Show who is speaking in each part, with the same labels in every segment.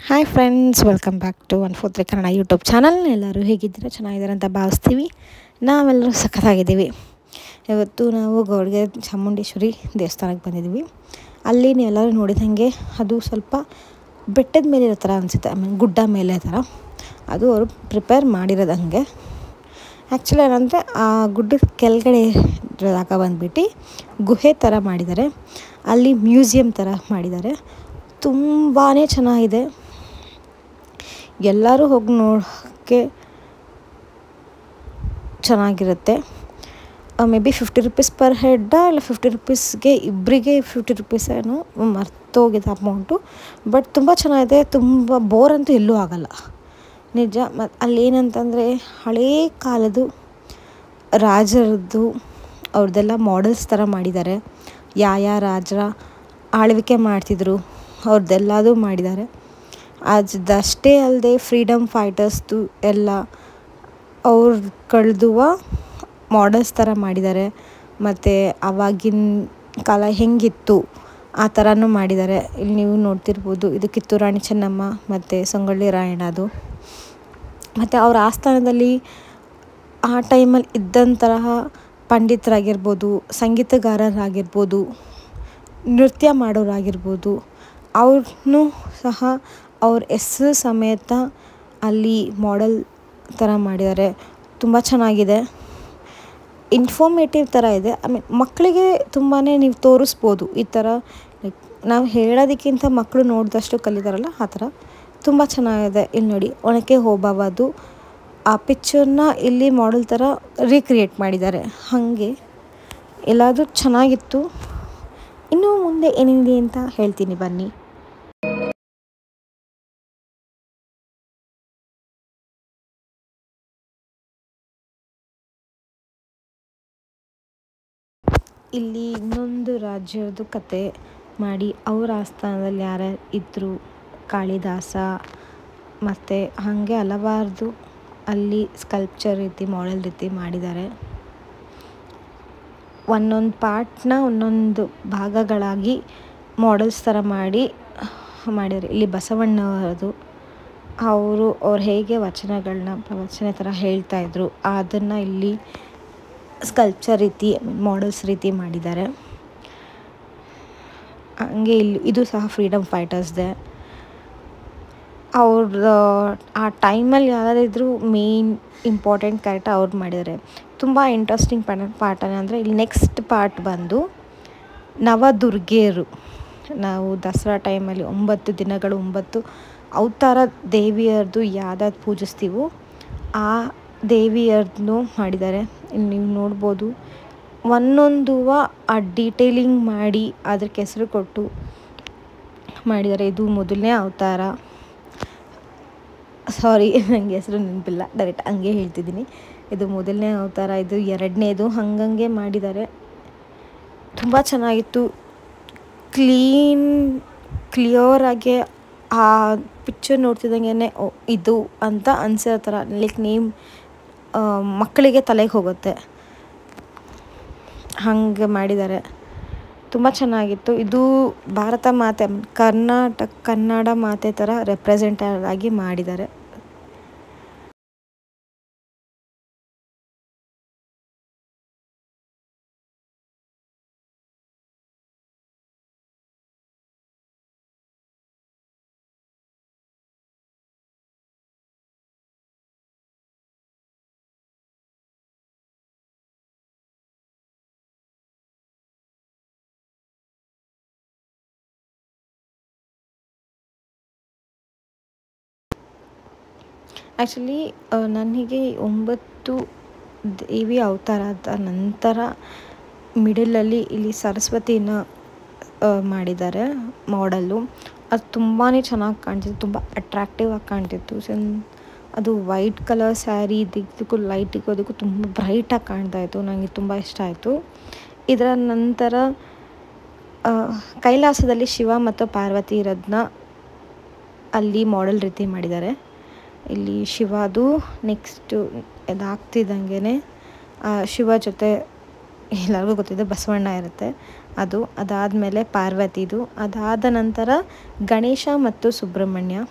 Speaker 1: Hi friends, welcome back to 143 Kannada YouTube channel. ಎಲ್ಲರೂ ಹೇಗಿದ್ದೀರಾ? ಚೆನ್ನಾಗಿದ್ದಾರೆ ಅಂತ ಭಾವಿಸ್ತೀವಿ. ನಾವೆಲ್ಲರೂ ಸಖತ್ತಾಗಿದ್ದೀವಿ. ಇವತ್ತು ನಾವು ಗೌಡ್ಗೆ ಚಾಮುಂಡೇಶ್ವರಿ ದೇವಸ್ಥಾನಕ್ಕೆ ಬಂದಿದ್ದೀವಿ. ಅಲ್ಲಿ ನೀವೆಲ್ಲರೂ ನೋಡಿದಂಗೆ ಅದು ಸ್ವಲ್ಪ ಬೆಟ್ಟದ ಮೇಲೆ ಇರೋ ಥರ ಅನಿಸುತ್ತೆ. ಗುಡ್ಡ ಮೇಲೆ ಥರ ಅದು ಅವರು ಪ್ರಿಪೇರ್ ಮಾಡಿರೋದು ಹಂಗೆ. ಆ್ಯಕ್ಚುಲಿ ಏನಂದರೆ ಆ ಗುಡ್ಡದ ಕೆಳಗಡೆ ಜಾಗ ಬಂದುಬಿಟ್ಟು ಗುಹೆ ಥರ ಮಾಡಿದ್ದಾರೆ. ಅಲ್ಲಿ ಮ್ಯೂಸಿಯಂ ಥರ ಮಾಡಿದ್ದಾರೆ. ತುಂಬಾ ಚೆನ್ನಾಗಿದೆ. ಎಲ್ಲರೂ ಹೋಗಿ ನೋಡೋಕ್ಕೆ ಚೆನ್ನಾಗಿರುತ್ತೆ. ಮೇ ಬಿ 50 ರೂಪೀಸ್ ಪರ್ ಹೆಡ್ಡ, ಇಲ್ಲ 50 ರೂಪೀಸ್ಗೆ ಇಬ್ಬರಿಗೆ 50 ರೂಪೀಸ್ ಏನೋ ಮರ್ತೋಗಿದೆ ಅಮೌಂಟು. ಬಟ್ ತುಂಬ ಚೆನ್ನಾಗಿದೆ. ತುಂಬ ಬೋರ್ ಅಂತೂ ಎಲ್ಲೂ ಆಗೋಲ್ಲ, ನಿಜ. ಮತ್ತು ಅಲ್ಲೇನಂತಂದರೆ ಹಳೇ ಕಾಲದ್ದು ರಾಜರದ್ದು ಅವ್ರದ್ದೆಲ್ಲ ಮಾಡೆಲ್ಸ್ ಥರ ಮಾಡಿದ್ದಾರೆ. ಯಾವ ರಾಜರ ಆಳ್ವಿಕೆ ಮಾಡ್ತಿದ್ರು ಅವ್ರದ್ದೆಲ್ಲದೂ ಮಾಡಿದ್ದಾರೆ. ಅದಷ್ಟೇ ಅಲ್ಲದೆ ಫ್ರೀಡಮ್ ಫೈಟರ್ಸ್ದು ಎಲ್ಲ ಅವ್ರು ಕಳೆದುವ ಮಾಡೆಲ್ಸ್ ಥರ ಮಾಡಿದ್ದಾರೆ. ಮತ್ತು ಆವಾಗಿನ ಕಾಲ ಹೆಂಗಿತ್ತು ಆ ಥರನೂ ಮಾಡಿದ್ದಾರೆ. ಇಲ್ಲಿ ನೀವು ನೋಡ್ತಿರ್ಬೋದು, ಇದು ಕಿತ್ತೂರು ರಾಣಿ ಚೆನ್ನಮ್ಮ ಮತ್ತು ಸಂಗೊಳ್ಳಿ ರಾಯಣ್ಣದು. ಮತ್ತು ಅವ್ರ ಆಸ್ಥಾನದಲ್ಲಿ ಆ ಟೈಮಲ್ಲಿ ಇದ್ದಂತಹ ಪಂಡಿತರಾಗಿರ್ಬೋದು, ಸಂಗೀತಗಾರರಾಗಿರ್ಬೋದು, ನೃತ್ಯ ಮಾಡೋರಾಗಿರ್ಬೋದು, ಅವ್ರನ್ನೂ ಸಹ ಅವ್ರ ಹೆಸರು ಸಮೇತ ಅಲ್ಲಿ ಮಾಡೆಲ್ ಥರ ಮಾಡಿದ್ದಾರೆ. ತುಂಬ ಚೆನ್ನಾಗಿದೆ. ಇನ್ಫಾರ್ಮೇಟಿವ್ ಥರ ಇದೆ. ಮಕ್ಕಳಿಗೆ ತುಂಬಾ ನೀವು ತೋರಿಸ್ಬೋದು. ಈ ಥರ ಲೈಕ್ ನಾವು ಹೇಳೋದಕ್ಕಿಂತ ಮಕ್ಕಳು ನೋಡಿದಷ್ಟು ಕಲಿತಾರಲ್ಲ, ಆ ಥರ ತುಂಬ ಚೆನ್ನಾಗಿದೆ. ಇಲ್ಲಿ ನೋಡಿ, ಒನಕೆ ಓಬವ್ವದು ಆ ಪಿಕ್ಚರ್ನ ಇಲ್ಲಿ ಮಾಡೆಲ್ ಥರ ರೀಕ್ರಿಯೇಟ್ ಮಾಡಿದ್ದಾರೆ. ಹಾಗೆ ಎಲ್ಲದೂ ಚೆನ್ನಾಗಿತ್ತು. ಇನ್ನೂ ಮುಂದೆ ಏನಿದೆ ಅಂತ ಹೇಳ್ತೀನಿ, ಬನ್ನಿ. ಇಲ್ಲಿ ಇನ್ನೊಂದು ರಾಜ್ಯದ ಕತೆ ಮಾಡಿ ಅವ್ರ ಆಸ್ಥಾನದಲ್ಲಿ ಯಾರ್ಯಾರು ಇದ್ದರು, ಕಾಳಿದಾಸ ಮತ್ತು ಹಾಗೆ ಹಲವಾರ್ದು ಅಲ್ಲಿ ಸ್ಕಲ್ಪ್ಚರ್ ರೀತಿ ಮಾಡೆಲ್ ರೀತಿ ಮಾಡಿದ್ದಾರೆ. ಒಂದೊಂದು ಪಾರ್ಟ್ನ ಒಂದೊಂದು ಭಾಗಗಳಾಗಿ ಮಾಡೆಲ್ಸ್ ಥರ ಮಾಡಿದ್ದಾರೆ. ಇಲ್ಲಿ ಬಸವಣ್ಣವರದು ಅವ್ರು ಹೇಗೆ ವಚನಗಳನ್ನ ಪ್ರವಚನ ಥರ ಹೇಳ್ತಾಯಿದ್ರು ಅದನ್ನು ಇಲ್ಲಿ ಸ್ಕಲ್ಪ್ಚರ್ ರೀತಿ ಮಾಡೆಲ್ಸ್ ರೀತಿ ಮಾಡಿದ್ದಾರೆ. ಹಂಗೆ ಇಲ್ಲಿ ಇದು ಸಹ ಫ್ರೀಡಮ್ ಫೈಟರ್ಸ್ದೆ. ಅವ್ರ ಆ ಟೈಮಲ್ಲಿ ಯಾರಾದಿದ್ರು ಮೇನ್ ಇಂಪಾರ್ಟೆಂಟ್ ಕ್ಯಾರೆಕ್ಟರ್ ಅವ್ರು ಮಾಡಿದ್ದಾರೆ. ತುಂಬ ಇಂಟ್ರೆಸ್ಟಿಂಗ್ ಪಾರ್ಟ್ ಅಂದರೆ ಇಲ್ಲಿ ನೆಕ್ಸ್ಟ್ ಪಾರ್ಟ್ ಬಂದು ನವದುರ್ಗೆಯರು. ನಾವು ದಸರಾ ಟೈಮಲ್ಲಿ 9 ದಿನಗಳು 9 ಅವತಾರ ದೇವಿಯರದು ಯಾವ್ದಾದ್ರು ಪೂಜಿಸ್ತೀವೋ ಆ ದೇವಿಯರನ್ನು ಮಾಡಿದ್ದಾರೆ. ಇಲ್ಲಿ ನೀವು ನೋಡ್ಬೋದು, ಒಂದೊಂದು ಆ ಡೀಟೇಲಿಂಗ್ ಮಾಡಿ ಅದಕ್ಕೆ ಹೆಸರು ಕೊಟ್ಟು ಮಾಡಿದ್ದಾರೆ. ಇದು ಮೊದಲನೇ ಅವತಾರ. ಸಾರಿ, ನನಗೆ ಹೆಸರು ನೆನಪಿಲ್ಲ, ಡೈರೆಕ್ಟ್ ಹಂಗೆ ಹೇಳ್ತಿದ್ದೀನಿ. ಇದು ಮೊದಲನೇ ಅವತಾರ, ಇದು ಎರಡನೇದು, ಹಂಗಂಗೆ ಮಾಡಿದ್ದಾರೆ. ತುಂಬ ಚೆನ್ನಾಗಿತ್ತು. ಕ್ಲಿಯರಾಗಿ ಆ ಪಿಕ್ಚರ್ ನೋಡ್ತಿದ್ದಂಗೆ ಇದು ಅಂತ ಅನಿಸೋ ಥರ ಲೈಕ್ ಮಕ್ಕಳಿಗೆ ತಲೆಗೆ ಹೋಗುತ್ತೆ, ಹಂಗೆ ಮಾಡಿದ್ದಾರೆ. ತುಂಬ ಚೆನ್ನಾಗಿತ್ತು. ಇದು ಭಾರತ ಮಾತೆ, ಕನ್ನಡ ಮಾತೆ ಥರ ರೆಪ್ರೆಸೆಂಟೇಟಿವ್ ಆಗಿ ಮಾಡಿದ್ದಾರೆ. ಆ್ಯಕ್ಚುಲಿ ನನಗೆ 9 ದೇವಿ ಅವತಾರದ ನಂತರ ಮಿಡಲಲ್ಲಿ ಇಲ್ಲಿ ಸರಸ್ವತಿನ ಮಾಡಿದ್ದಾರೆ ಮಾಡೆಲ್ಲು. ಅದು ತುಂಬಾ ಚೆನ್ನಾಗಿ ಕಾಣ್ತಿತ್ತು, ತುಂಬ ಅಟ್ರಾಕ್ಟಿವ್ ಆಗಿ ಕಾಣ್ತಿತ್ತು. ಅದು ವೈಟ್ ಕಲರ್ ಸ್ಯಾರಿ ಇದಕ್ಕೂ ಲೈಟಿಗೂ ಅದಕ್ಕೂ ತುಂಬ ಬ್ರೈಟಾಗಿ ಕಾಣ್ತಾಯಿತ್ತು. ನನಗೆ ತುಂಬ ಇಷ್ಟ ಆಯಿತು. ಇದರ ನಂತರ ಕೈಲಾಸದಲ್ಲಿ ಶಿವ ಮತ್ತು ಪಾರ್ವತಿ ಇರೋದನ್ನ ಅಲ್ಲಿ ಮಾಡೆಲ್ ರೀತಿ ಮಾಡಿದ್ದಾರೆ. ಇಲ್ಲಿ ಶಿವದು ನೆಕ್ಸ್ಟು ಇದಾಗ್ತಿದ್ದಂಗೆ ಶಿವ ಜೊತೆ ಎಲ್ಲರಿಗೂ ಗೊತ್ತಿದೆ ಬಸವಣ್ಣ ಇರುತ್ತೆ. ಅದಾದಮೇಲೆ ಪಾರ್ವತಿದು, ಅದಾದ ನಂತರ ಗಣೇಶ ಮತ್ತು ಸುಬ್ರಹ್ಮಣ್ಯ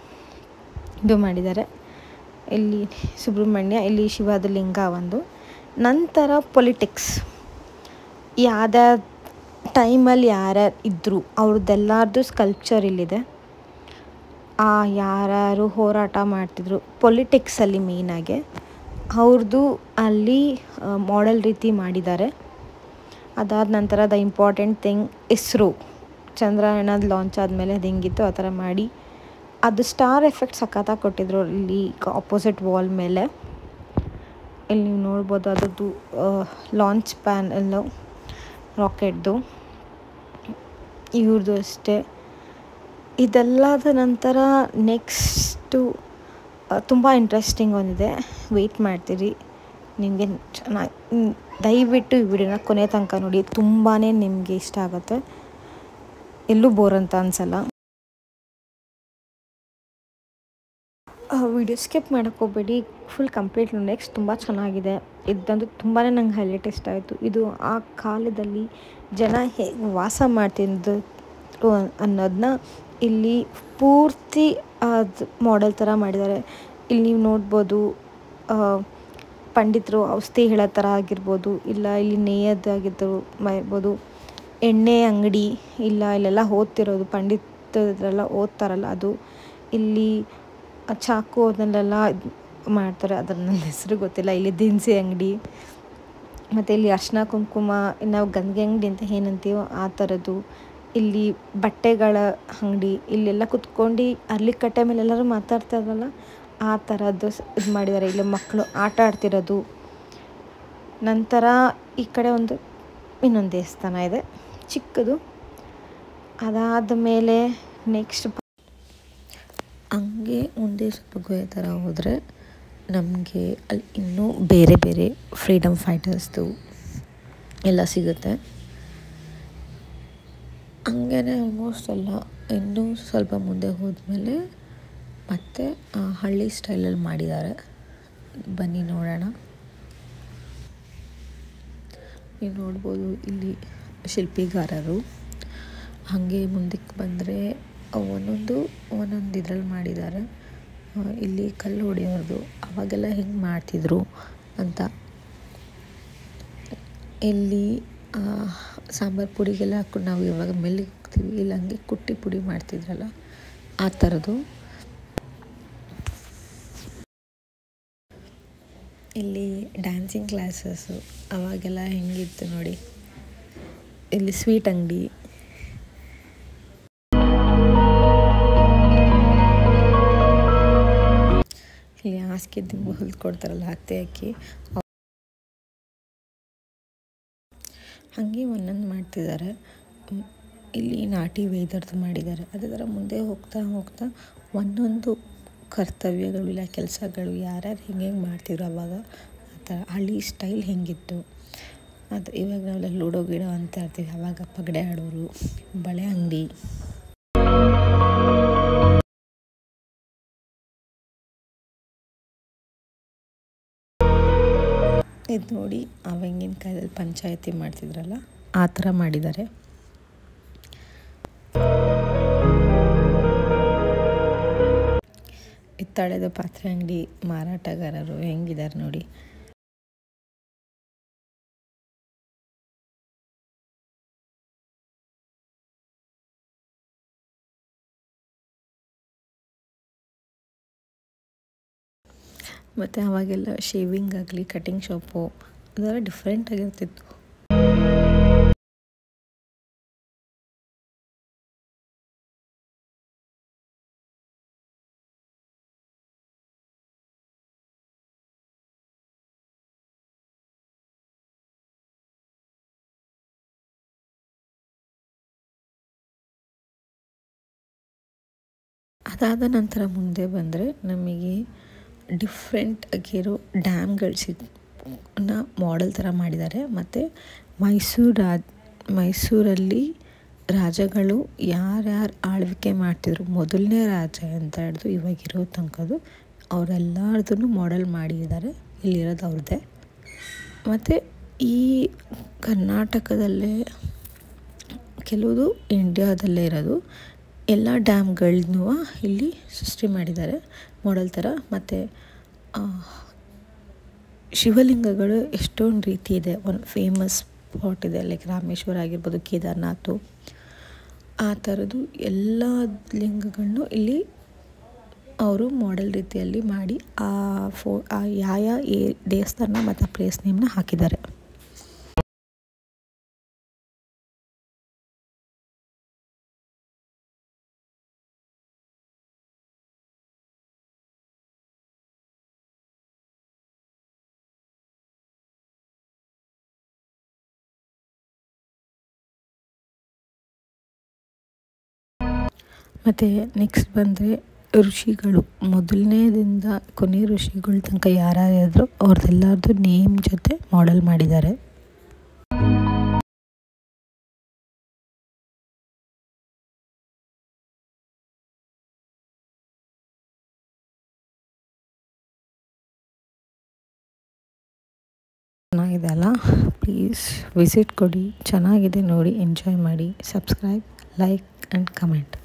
Speaker 1: ಇದು ಮಾಡಿದ್ದಾರೆ. ಇಲ್ಲಿ ಸುಬ್ರಹ್ಮಣ್ಯ, ಇಲ್ಲಿ ಶಿವದ ಲಿಂಗ ಒಂದು. ನಂತರ ಪೊಲಿಟಿಕ್ಸ್, ಯಾವ್ಯಾವ ಟೈಮಲ್ಲಿ ಯಾರ್ಯಾರು ಇದ್ದರು ಅವ್ರದ್ದೆಲ್ಲರದ್ದು ಸ್ಕಲ್ಪ್ಚರ್ ಇಲ್ಲಿದೆ. ಯಾರ್ಯಾರು ಹೋರಾಟ ಮಾಡ್ತಿದ್ರು ಪೊಲಿಟಿಕ್ಸಲ್ಲಿ ಮೇಯ್ನಾಗೆ ಅವ್ರದ್ದು ಅಲ್ಲಿ ಮಾಡೆಲ್ ರೀತಿ ಮಾಡಿದ್ದಾರೆ. ಅದಾದ ನಂತರ ದ ಇಂಪಾರ್ಟೆಂಟ್ ಥಿಂಗ್ ಇಸ್ರೋ, ಚಂದ್ರಯಾನದ ಲಾಂಚ್ ಆದಮೇಲೆ ಅದು ಹೆಂಗಿತ್ತು ಆ ಥರ ಮಾಡಿ ಅದು ಸ್ಟಾರ್ ಎಫೆಕ್ಟ್ ಸಖತ್ತಾಗಿ ಕೊಟ್ಟಿದ್ರು. ಇಲ್ಲಿ ಆಪೋಸಿಟ್ ವಾಲ್ ಮೇಲೆ ಇಲ್ಲಿ ನೀವು ನೋಡ್ಬೋದು ಅದರದ್ದು ಲಾಂಚ್ ಪ್ಯಾನಲ್ಲು ರಾಕೆಟ್ದು, ಇವ್ರದ್ದು ಅಷ್ಟೇ. ಇದೆಲ್ಲದ ನಂತರ ನೆಕ್ಸ್ಟು ತುಂಬ ಇಂಟ್ರೆಸ್ಟಿಂಗ್ ಒಂದಿದೆ, ವೆಯ್ಟ್ ಮಾಡ್ತೀರಿ. ನಿಮಗೆ ಚೆನ್ನಾಗಿ ದಯವಿಟ್ಟು ಈ ವಿಡಿಯೋನ ಕೊನೆ ತನಕ ನೋಡಿ, ತುಂಬಾ ನಿಮಗೆ ಇಷ್ಟ ಆಗುತ್ತೆ, ಎಲ್ಲೂ ಬೋರ್ ಅಂತ ಅನಿಸಲ್ಲ. ವಿಡಿಯೋ ಸ್ಕಿಪ್ ಮಾಡೋಕ್ಕೆ ಹೋಗಬೇಡಿ, ಫುಲ್ ಕಂಪ್ಲೀಟ್ ನೆಕ್ಸ್ಟ್ ತುಂಬ ಚೆನ್ನಾಗಿದೆ. ಇದಂತೂ ತುಂಬಾ ನಂಗೆ ಹೈಲೈಟ್ ಇಷ್ಟ ಆಯಿತು. ಇದು ಆ ಕಾಲದಲ್ಲಿ ಜನ ಹೇಗೆ ವಾಸ ಮಾಡ್ತಿದ್ರು ಅನ್ನೋದನ್ನ ಇಲ್ಲಿ ಪೂರ್ತಿ ಅದು ಮಾಡೆಲ್ ಥರ ಮಾಡಿದ್ದಾರೆ. ಇಲ್ಲಿ ನೀವು ನೋಡ್ಬೋದು ಪಂಡಿತರು ಔಷಧಿ ಹೇಳೋ ಥರ ಆಗಿರ್ಬೋದು, ಇಲ್ಲ ಇಲ್ಲಿ ನೇಯೋದಾಗಿದ್ದರು ಇರ್ಬೋದು, ಎಣ್ಣೆ ಅಂಗಡಿ, ಇಲ್ಲ ಇಲ್ಲೆಲ್ಲ ಓದ್ತಿರೋದು ಪಂಡಿತರೆಲ್ಲ ಓದ್ತಾರಲ್ಲ ಅದು. ಇಲ್ಲಿ ಚಾಕು ಅದನ್ನೆಲ್ಲ ಮಾಡ್ತಾರೆ, ಅದರ ನನ್ನ ಹೆಸರು ಗೊತ್ತಿಲ್ಲ. ಇಲ್ಲಿ ದಿನಸಿ ಅಂಗಡಿ, ಮತ್ತು ಇಲ್ಲಿ ಅರ್ಶಿನ ಕುಂಕುಮ, ನಾವು ಗಂಗೆ ಅಂಗಡಿ ಅಂತ ಏನಂತೀವೋ ಆ ಥರದ್ದು. ಇಲ್ಲಿ ಬಟ್ಟೆಗಳ ಅಂಗಡಿ, ಇಲ್ಲೆಲ್ಲ ಕುತ್ಕೊಂಡು ಅರ್ಲಿಕಟ್ಟೆ ಮೇಲೆ ಎಲ್ಲರೂ ಮಾತಾಡ್ತಾರಲ್ಲ ಆ ಥರದ್ದು ಇದು ಮಾಡಿದ್ದಾರೆ. ಇಲ್ಲಿ ಮಕ್ಕಳು ಆಟ ಆಡ್ತಿರೋದು. ನಂತರ ಈ ಕಡೆ ಇನ್ನೊಂದು ದೇವಸ್ಥಾನ ಇದೆ ಚಿಕ್ಕದು. ಅದಾದ ಮೇಲೆ ನೆಕ್ಸ್ಟ್ ಹಂಗೆ ಮುಂದೆ ಸ್ವಲ್ಪ ಗುಹೆ ಥರ ಹೋದರೆ ನಮಗೆ ಅಲ್ಲಿ ಇನ್ನೂ ಬೇರೆ ಬೇರೆ ಫ್ರೀಡಮ್ ಫೈಟರ್ಸ್ದು ಎಲ್ಲ ಸಿಗುತ್ತೆ. ಹಂಗೇ ಆಲ್ಮೋಸ್ಟ್ ಎಲ್ಲ ಇನ್ನೂ ಸ್ವಲ್ಪ ಮುಂದೆ ಹೋದ್ಮೇಲೆ ಮತ್ತೆ ಹಳ್ಳಿ ಸ್ಟೈಲಲ್ಲಿ ಮಾಡಿದ್ದಾರೆ. ಬನ್ನಿ ನೋಡೋಣ. ನೀವು ನೋಡ್ಬೋದು ಇಲ್ಲಿ ಶಿಲ್ಪಿಗಾರರು. ಹಾಗೆ ಮುಂದಕ್ಕೆ ಬಂದರೆ ಒಂದೊಂದು ಇದರಲ್ಲಿ ಮಾಡಿದ್ದಾರೆ. ಇಲ್ಲಿ ಕಲ್ಲು ಹೊಡೆಯೋದು ಅವಾಗೆಲ್ಲ ಹೆಂಗೆ ಮಾಡ್ತಿದ್ರು ಅಂತ. ಇಲ್ಲಿ ಸಾಂಬಾರು ಪುಡಿಗೆಲ್ಲ ಹಾಕೊಂಡು ನಾವು ಇವಾಗ ಮೆಲ್ಲಿಗೆ ಹೋಗ್ತೀವಿ, ಇಲ್ಲ ಹಂಗೆ ಕುಟ್ಟಿ ಪುಡಿ ಮಾಡ್ತಿದ್ರಲ್ಲ ಆ ಥರದ್ದು. ಇಲ್ಲಿ ಡ್ಯಾನ್ಸಿಂಗ್ ಕ್ಲಾಸಸ್ಸು ಅವಾಗೆಲ್ಲ ಹೆಂಗಿತ್ತು ನೋಡಿ. ಇಲ್ಲಿ ಸ್ವೀಟ್ ಅಂಗಡಿ, ಇಲ್ಲಿ ಹಾಸಿಗೆ ದಿಂಬು ಹೊಲ್ಕೊಡ್ತಾರಲ್ಲ ಹತ್ತಿ ಹಾಕಿ, ಹಾಗೆ ಒಂದೊಂದು ಮಾಡ್ತಿದ್ದಾರೆ. ಇಲ್ಲಿ ನಾಟಿ ವೇದರ್ದು ಮಾಡಿದ್ದಾರೆ. ಅದೇ ಥರ ಮುಂದೆ ಹೋಗ್ತಾ ಹೋಗ್ತಾ ಒಂದೊಂದು ಕರ್ತವ್ಯಗಳು ಇಲ್ಲ ಕೆಲಸಗಳು ಯಾರ್ಯಾರು ಹೆಂಗೆ ಮಾಡ್ತಿದ್ರು ಅವಾಗ ಆ ಥರ ಹಳ್ಳಿ ಸ್ಟೈಲ್ ಹೆಂಗಿತ್ತು ಅದು. ಇವಾಗ ನಾವೆಲ್ಲ ಲೂಡೋ ಗಿಡೋ ಅಂತ ಇರ್ತೀವಿ, ಅವಾಗ ಪಗಡೆ ಆಡೋರು, ಬಳೆ ಅಂಗಡಿ. ಇದು ನೋಡಿ ಅವಾಗಿನ ಕಾಲದಲ್ಲಿ ಪಂಚಾಯತಿ ಮಾಡ್ತಿದ್ರಲ್ಲ ಆ ಥರ ಮಾಡಿದ್ದಾರೆ. ಹಿತ್ತಾಳೆದ ಪಾತ್ರೆ ಅಂಗಡಿ ಮಾರಾಟಗಾರರು ಹೆಂಗಿದ್ದಾರೆ ನೋಡಿ. ಮತ್ತು ಅವಾಗೆಲ್ಲ ಶೇವಿಂಗ್ ಆಗಲಿ ಕಟಿಂಗ್ ಶಾಪು ಅದೆಲ್ಲ ಡಿಫ್ರೆಂಟ್ ಆಗಿರ್ತಿತ್ತು. ಅದಾದ ನಂತರ ಮುಂದೆ ಬಂದರೆ ನಮಗೆ ಡಿಫ್ರೆಂಟ್ ಆಗಿರೋ ಡ್ಯಾಮ್ಗಳು ಮಾಡೆಲ್ ಥರ ಮಾಡಿದ್ದಾರೆ. ಮತ್ತು ಮೈಸೂರಲ್ಲಿ ರಾಜಗಳು ಯಾರ್ಯಾರು ಆಳ್ವಿಕೆ ಮಾಡ್ತಿದ್ರು, ಮೊದಲನೇ ರಾಜ ಅಂತ ಹಿಡಿದು ಇವಾಗಿರೋ ತನಕದು ಅವರೆಲ್ಲರದನ್ನು ಮಾಡೆಲ್ ಮಾಡಿದ್ದಾರೆ. ಇಲ್ಲಿರೋದು ಅವ್ರದ್ದೇ. ಮತ್ತು ಈ ಕರ್ನಾಟಕದಲ್ಲೇ ಕೆಲವುದು ಇಂಡಿಯಾದಲ್ಲೇ ಇರೋದು. ಎಲ್ಲ ಡ್ಯಾಮ್ಗಳನ್ನೂ ಇಲ್ಲಿ ಸೃಷ್ಟಿ ಮಾಡಿದ್ದಾರೆ ಮಾಡೆಲ್ ಥರ. ಮತ್ತು ಶಿವಲಿಂಗಗಳು ಎಷ್ಟೊಂದು ರೀತಿ ಇದೆ. ಒಂದು ಫೇಮಸ್ ಸ್ಪಾಟ್ ಇದೆ, ಲೈಕ್ ರಾಮೇಶ್ವರ ಆಗಿರ್ಬೋದು, ಕೇದಾರ್ನಾಥ್, ಆ ಥರದ್ದು ಎಲ್ಲ ಲಿಂಗಗಳನ್ನು ಇಲ್ಲಿ ಅವರು ಮಾಡೆಲ್ ರೀತಿಯಲ್ಲಿ ಮಾಡಿ ಯಾವ ದೇವಸ್ಥಾನ ಮತ್ತು ಪ್ಲೇಸ್ ನೇಮ್ನ ಹಾಕಿದ್ದಾರೆ. ಮತ್ತು ನೆಕ್ಸ್ಟ್ ಬಂದರೆ ಋಷಿಗಳು, ಮೊದಲನೇದಿಂದ ಕೊನೆ ಋಷಿಗಳ ತನಕ ಯಾರ್ಯಾರಿದ್ರು ಅವ್ರದ್ದೆಲ್ಲರದ್ದು ನೇಮ್ ಜೊತೆ ಮಾಡೆಲ್ ಮಾಡಿದ್ದಾರೆ. ಚೆನ್ನಾಗಿದೆ ಅಲ್ಲ? ಪ್ಲೀಸ್ ವಿಸಿಟ್ ಕೊಡಿ, ಚೆನ್ನಾಗಿದೆ ನೋಡಿ, ಎಂಜಾಯ್ ಮಾಡಿ. Subscribe, like and comment.